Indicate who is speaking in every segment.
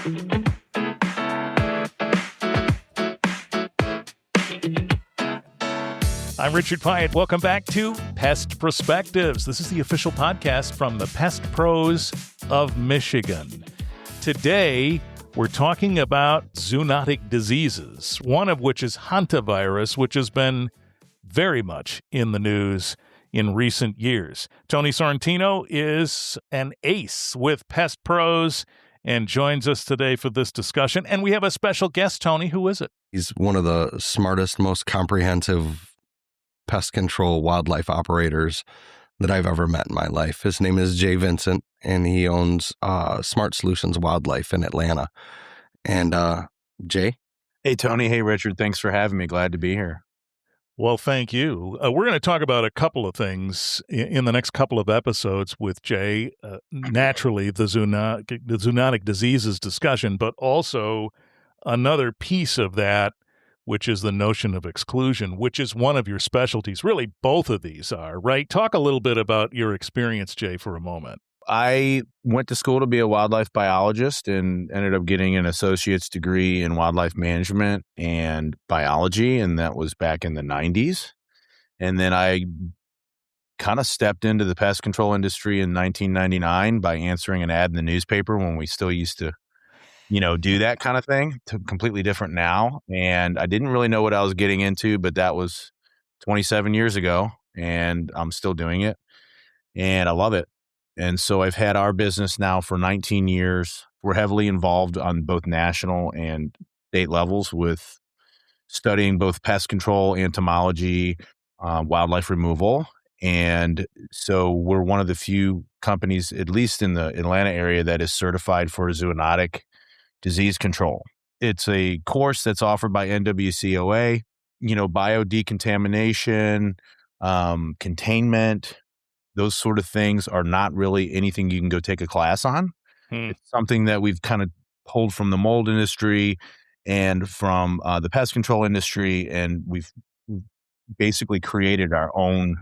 Speaker 1: I'm Richard Pyatt. Welcome back to Pest PROspectives. This is the official podcast from the Pest Pros of Michigan. Today, we're talking about zoonotic diseases, one of which is Hantavirus, which has been very much in the news in recent years. Tony Sorrentino is an ace with Pest Pros and joins us today for this discussion. And we have a special guest, Tony. Who is it?
Speaker 2: He's one of the smartest, most comprehensive pest control wildlife operators that I've ever met in my life. His name is Jay Vincent, and he owns Smart Solutions Wildlife in Atlanta. And Jay?
Speaker 3: Hey, Tony. Hey, Richard. Thanks for having me. Glad to be here.
Speaker 1: Well, thank you. We're going to talk about a couple of things in the next couple of episodes with Jay. Naturally, the zoonotic diseases discussion, but also another piece of that, which is the notion of exclusion, which is one of your specialties. Really, both of these are, right? Talk a little bit about your experience, Jay, for a moment.
Speaker 3: I went to school to be a wildlife biologist and ended up getting an associate's degree in wildlife management and biology, and that was back in the 90s. And then I kind of stepped into the pest control industry in 1999 by answering an ad in the newspaper when we still used to do that kind of thing. Completely different now. And I didn't really know what I was getting into, but that was 27 years ago, and I'm still doing it. And I love it. And so I've had our business now for 19 years. We're heavily involved on both national and state levels with studying both pest control, entomology, wildlife removal. And so we're one of the few companies, at least in the Atlanta area, that is certified for zoonotic disease control. It's a course that's offered by NWCOA, biodecontamination, containment, those sort of things are not really anything you can go take a class on. It's something that we've kind of pulled from the mold industry and from the pest control industry, and we've basically created our own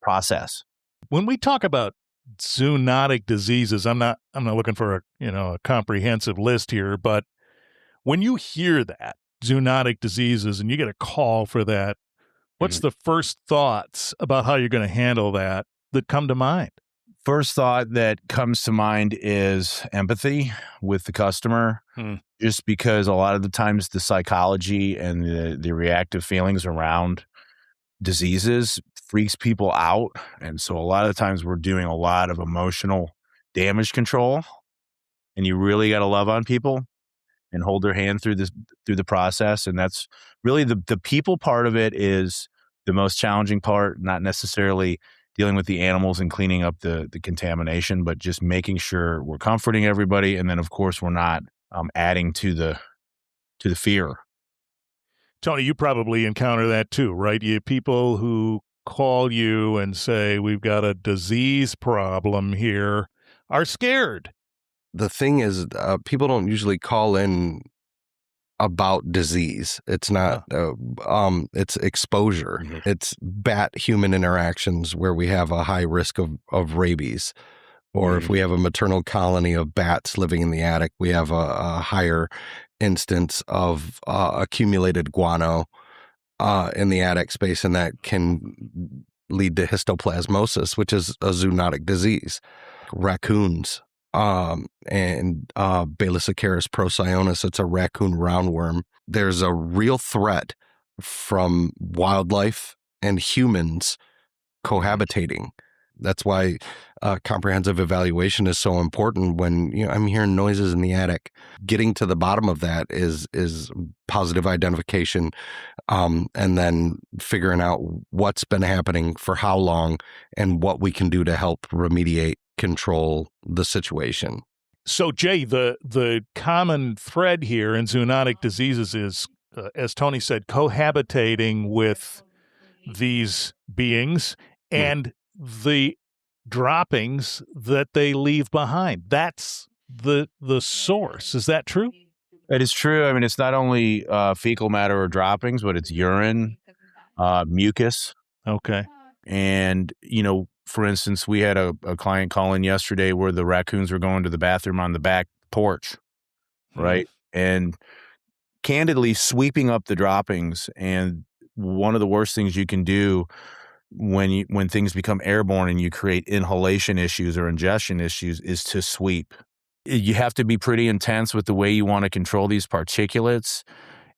Speaker 3: process.
Speaker 1: When we talk about zoonotic diseases, I'm not looking for a comprehensive list here, but when you hear that zoonotic diseases and you get a call for that, what's the first thoughts about how you're going to handle that come to mind?
Speaker 3: First thought that comes to mind is empathy with the customer, just because a lot of the times the psychology and the reactive feelings around diseases freaks people out. And so a lot of the times we're doing a lot of emotional damage control, and you really got to love on people and hold their hand through the process. And that's really the people part of it is the most challenging part, not necessarily dealing with the animals and cleaning up the contamination, but just making sure we're comforting everybody. And then of course we're not adding to the fear.
Speaker 1: Tony, you probably encounter that too, right? You have people who call you and say, we've got a disease problem here, are scared.
Speaker 2: The thing is, people don't usually call in about disease. It's not, it's exposure. It's bat-human interactions where we have a high risk of rabies. Or if we have a maternal colony of bats living in the attic, we have a higher instance of accumulated guano in the attic space, and that can lead to histoplasmosis, which is a zoonotic disease. Raccoons and Balassacaris procyonis, it's a raccoon roundworm. There's a real threat from wildlife and humans cohabitating. That's why comprehensive evaluation is so important. When I'm hearing noises in the attic, getting to the bottom of that is positive identification, and then figuring out what's been happening for how long and what we can do to help remediate, control the situation.
Speaker 1: So, Jay, the common thread here in zoonotic diseases is, as Tony said, cohabitating with these beings and the droppings that they leave behind. That's the source. Is that true?
Speaker 3: It is true. I mean, it's not only fecal matter or droppings, but it's urine, mucus.
Speaker 1: Okay.
Speaker 3: And, for instance, we had a client call in yesterday where the raccoons were going to the bathroom on the back porch. right? And candidly, sweeping up the droppings, and one of the worst things you can do when things become airborne and you create inhalation issues or ingestion issues is to sweep. You have to be pretty intense with the way you want to control these particulates.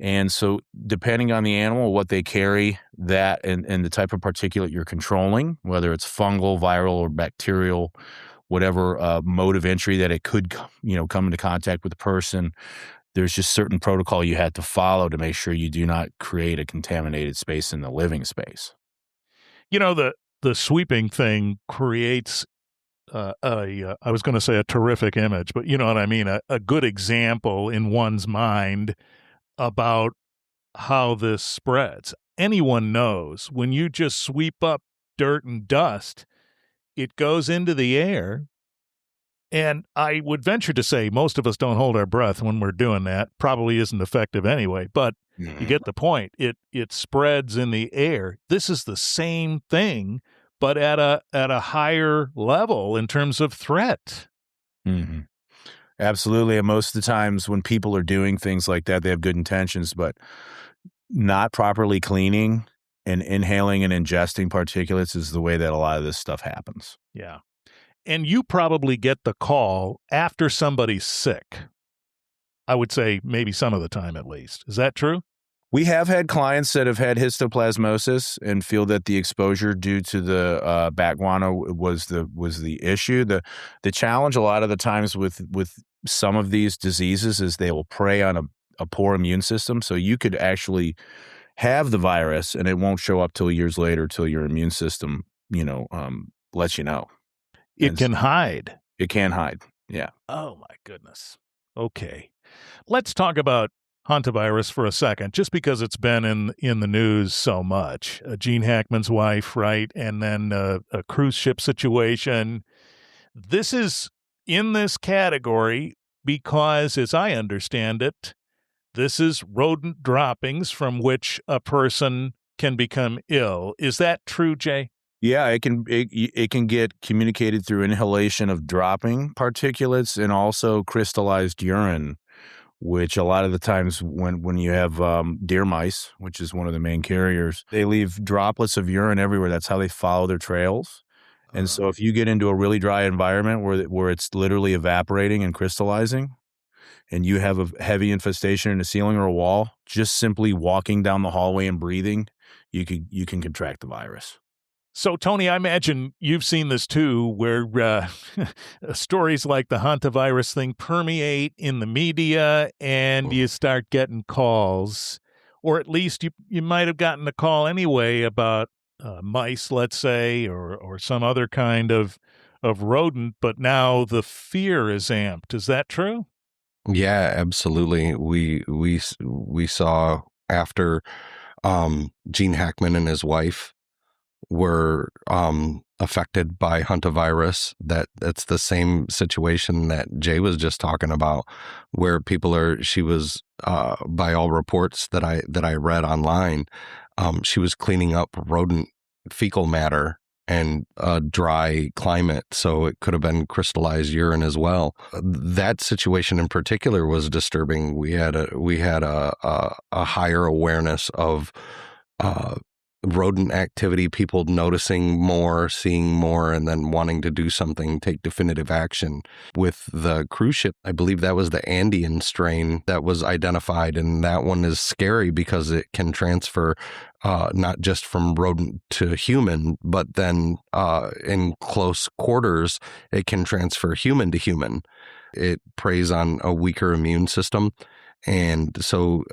Speaker 3: And so depending on the animal, what they carry, that and the type of particulate you're controlling, whether it's fungal, viral, or bacterial, whatever mode of entry that it could, come into contact with the person, there's just certain protocol you had to follow to make sure you do not create a contaminated space in the living space.
Speaker 1: The sweeping thing creates I was going to say a terrific image, but you know what I mean? A good example in one's mind about how this spreads. Anyone knows when you just sweep up dirt and dust, it goes into the air. And I would venture to say most of us don't hold our breath when we're doing that. Probably isn't effective anyway, but you get the point. It spreads in the air. This is the same thing, but at a higher level in terms of threat.
Speaker 3: Mm-hmm. Absolutely. And most of the times when people are doing things like that, they have good intentions, but not properly cleaning and inhaling and ingesting particulates is the way that a lot of this stuff happens.
Speaker 1: Yeah. And you probably get the call after somebody's sick. I would say maybe some of the time at least. Is that true?
Speaker 3: We have had clients that have had histoplasmosis and feel that the exposure due to the bat guano was the issue. The challenge a lot of the times with some of these diseases is they will prey on a poor immune system. So you could actually have the virus and it won't show up till years later, till your immune system, lets you know.
Speaker 1: It can hide.
Speaker 3: It can hide. Yeah.
Speaker 1: Oh my goodness. Okay. Let's talk about Hantavirus for a second, just because it's been in the news so much. Gene Hackman's wife, right? And then a cruise ship situation. This is in this category because, as I understand it, this is rodent droppings from which a person can become ill. Is that true, Jay?
Speaker 3: Yeah, it can get communicated through inhalation of dropping particulates and also crystallized urine, which a lot of the times when you have deer mice, which is one of the main carriers, they leave droplets of urine everywhere. That's how they follow their trails. And so if you get into a really dry environment where it's literally evaporating and crystallizing, and you have a heavy infestation in a ceiling or a wall, just simply walking down the hallway and breathing, you can contract the virus.
Speaker 1: So, Tony, I imagine you've seen this too, where stories like the Hantavirus thing permeate in the media and you start getting calls, or at least you might have gotten a call anyway about mice, let's say, or some other kind of rodent, but now the fear is amped. Is that true?
Speaker 2: Yeah, absolutely. We saw after Gene Hackman and his wife were affected by Hantavirus, that's the same situation that Jay was just talking about, where she was by all reports that I read online, she was cleaning up rodent fecal matter and a dry climate, so it could have been crystallized urine as well. That situation in particular was disturbing. We had a higher awareness of rodent activity, people noticing more, seeing more, and then wanting to do something, take definitive action. With the cruise ship, I believe that was the Andean strain that was identified, and that one is scary because it can transfer not just from rodent to human, but then in close quarters, it can transfer human to human. It preys on a weaker immune system. And so,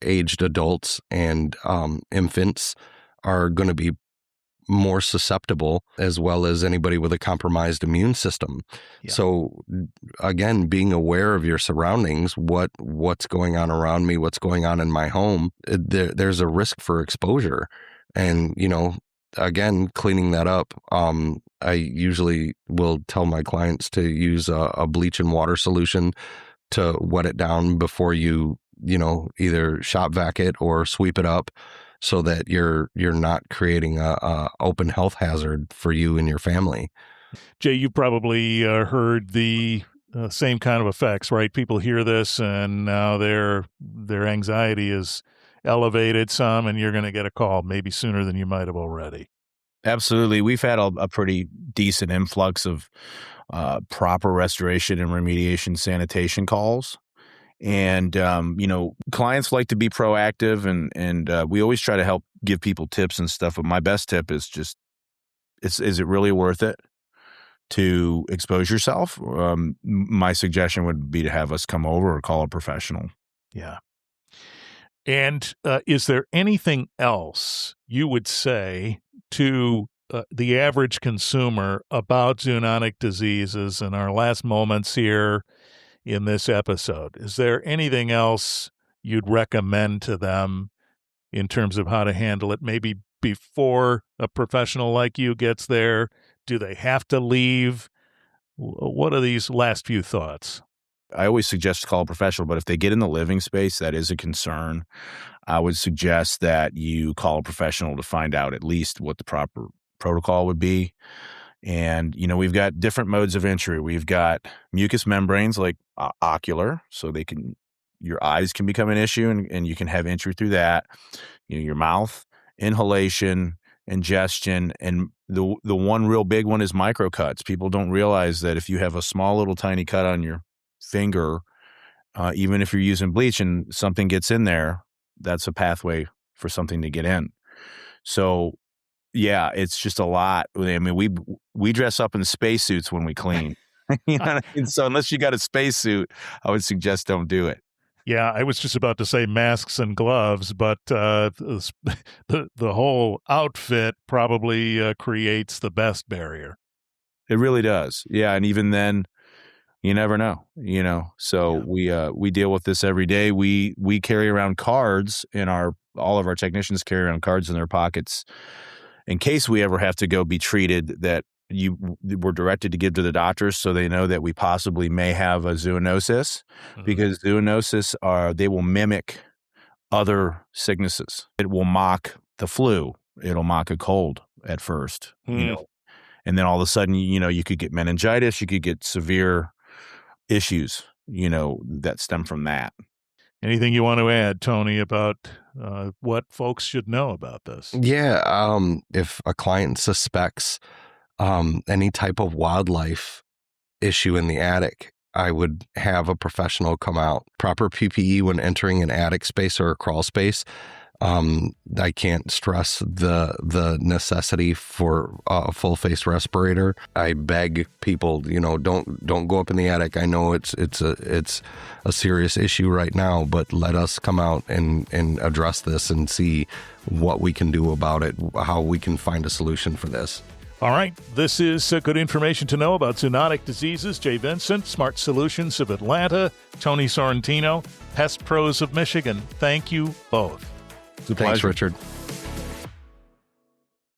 Speaker 2: aged adults and infants are going to be more susceptible, as well as anybody with a compromised immune system. Yeah. So, again, being aware of your surroundings, what's going on around me, what's going on in my home, there's a risk for exposure. And, again, cleaning that up, I usually will tell my clients to use a bleach and water solution to wet it down before you either shop vac it or sweep it up, so that you're not creating a open health hazard for you and your family.
Speaker 1: Jay, you probably heard the same kind of effects, right? People hear this and now their anxiety is elevated some, and you're going to get a call maybe sooner than you might have already.
Speaker 3: Absolutely. We've had a pretty decent influx of proper restoration and remediation sanitation calls. And, clients like to be proactive, and we always try to help give people tips and stuff. But my best tip is just, is it really worth it to expose yourself? My suggestion would be to have us come over or call a professional.
Speaker 1: Yeah. And is there anything else you would say to the average consumer about zoonotic diseases in our last moments here in this episode? Is there anything else you'd recommend to them in terms of how to handle it, maybe before a professional like you gets there? Do they have to leave? What are these last few thoughts?
Speaker 3: I always suggest to call a professional, but if they get in the living space, that is a concern. I would suggest that you call a professional to find out at least what the proper protocol would be. And, we've got different modes of entry. We've got mucous membranes like ocular, so your eyes can become an issue and you can have entry through that. Your mouth, inhalation, ingestion, and the one real big one is microcuts. People don't realize that if you have a small little tiny cut on your finger, even if you're using bleach and something gets in there, that's a pathway for something to get in. So yeah, it's just a lot. I mean, we dress up in spacesuits when we clean. You know what I mean? So unless you got a spacesuit, I would suggest don't do it.
Speaker 1: Yeah, I was just about to say masks and gloves, but the whole outfit probably creates the best barrier.
Speaker 3: It really does. Yeah, and even then, you never know. So we deal with this every day. We carry around cards all of our technicians carry around cards in their pockets in case we ever have to go be treated, that were directed to give to the doctors, so they know that we possibly may have a zoonosis, because zoonosis they will mimic other sicknesses. It will mock the flu. It'll mock a cold at first, and then all of a sudden, you could get meningitis, you could get severe issues, that stem from that.
Speaker 1: Anything you want to add, Tony, about what folks should know about this?
Speaker 2: Yeah. If a client suspects any type of wildlife issue in the attic, I would have a professional come out. Proper PPE when entering an attic space or a crawl space. I can't stress the necessity for a full face respirator. I beg people, don't go up in the attic. I know it's a serious issue right now, but let us come out and address this and see what we can do about it, how we can find a solution for this.
Speaker 1: All right. This is good information to know about zoonotic diseases. Jay Vincent, Smart Solutions of Atlanta, Tony Sorrentino, Pest Pros of Michigan. Thank you both.
Speaker 3: It's a
Speaker 2: Thanks,
Speaker 3: pleasure.
Speaker 2: Richard.